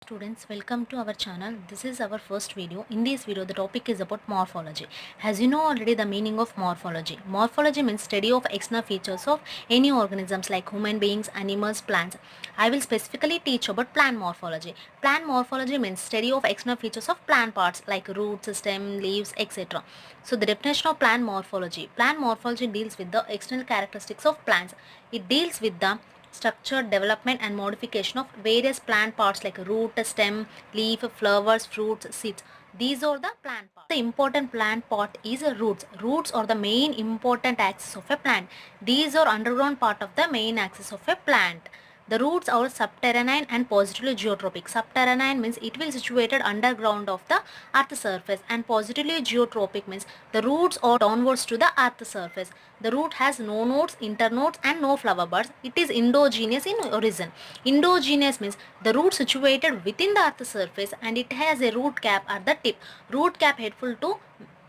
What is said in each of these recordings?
Students, welcome to our channel. This is our first video. In this video, the topic is about morphology. As you know already the meaning of morphology. Morphology means study of external features of any organisms like human beings, animals, plants. I will specifically teach about plant morphology. Plant morphology means study of external features of plant parts like roots, stem, leaves, etc. So the definition of plant morphology. Plant morphology deals with the external characteristics of plants. It deals with the structure, development and modification of various plant parts like root, stem, leaf, flowers, fruits, seeds. These are the plant parts. The important plant part is roots. Roots are the main important axis of a plant. These are underground part of the main axis of a plant. The roots are subterranean and positively geotropic. Subterranean means it will situated underground of the earth surface, and positively geotropic means the roots are downwards to the earth surface. The root has no nodes, internodes and no flower buds. It is endogenous in origin. Endogenous means the root situated within the earth surface and it has a root cap at the tip. Root cap helpful to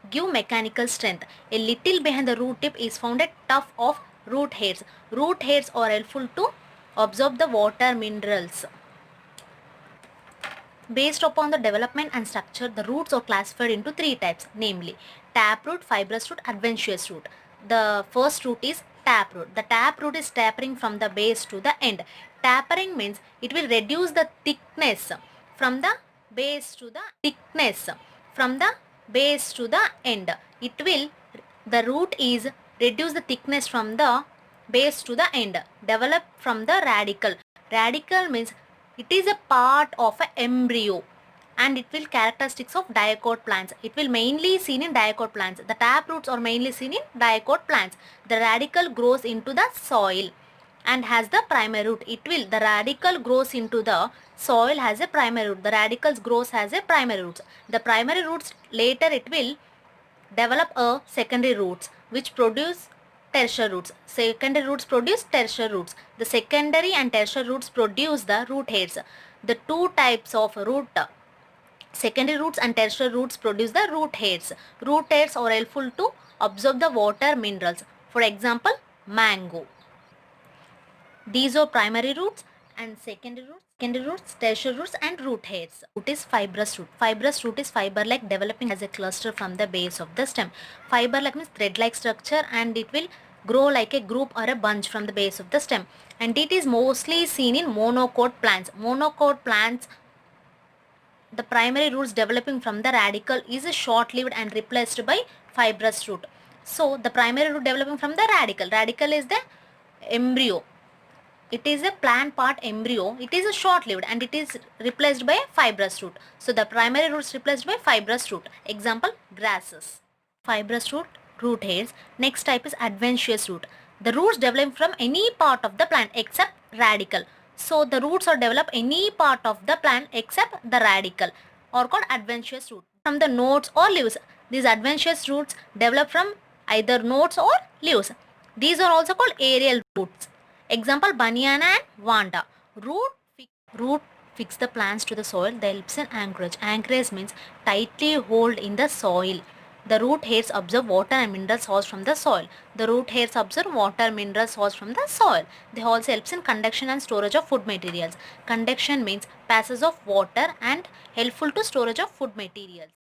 give mechanical strength. A little behind the root tip is found a tuft of root hairs. Root hairs are helpful to absorb the water minerals. Based upon the development and structure, the roots are classified into three types, namely taproot, fibrous root, adventitious root. The first root is taproot. The taproot is tapering from the base to the end. Tapering means it will reduce the thickness from the base to the end. The root is reduce the thickness from the base to the end. Develop from the radicle. Radicle means it is a part of an embryo and it will characteristics of dicot plants. It will mainly seen in dicot plants. The tap roots are mainly seen in dicot plants. The radicle grows into the soil and has the primary root. The radicle grows into the soil has a primary root. The radicals grows as a primary roots. The primary roots later it will develop a secondary roots which produce tertiary roots. Secondary roots produce tertiary roots. The secondary and tertiary roots produce the root hairs. The two types of root, secondary roots and tertiary roots, produce the root hairs. Root hairs are helpful to absorb the water minerals. For example, mango. These are primary roots and secondary roots, tertiary roots and root hairs. Root is fibrous root. Fibrous root is fiber-like, developing as a cluster from the base of the stem. Fiber-like means thread-like structure and it will grow like a group or a bunch from the base of the stem. And it is mostly seen in monocot plants. Monocot plants, the primary roots developing from the radicle is short-lived and replaced by fibrous root. So the primary root developing from the radicle. Radicle is the embryo. It is a plant part embryo. It is a short-lived and it is replaced by a fibrous root. So the primary root is replaced by fibrous root. Example, grasses. Fibrous root, root hairs. Next type is adventitious root. The roots develop from any part of the plant except radicle. So the roots are develop any part of the plant except the radicle, or called adventitious root. From the nodes or leaves. These adventitious roots develop from either nodes or leaves. These are also called aerial roots. Example, banana and vanda. Root fix the plants to the soil. They helps in anchorage. Anchorage means tightly hold in the soil. The root hairs absorb water and mineral source from the soil. The root hairs absorb water, mineral source from the soil. They also helps in conduction and storage of food materials. Conduction means passage of water and helpful to storage of food materials.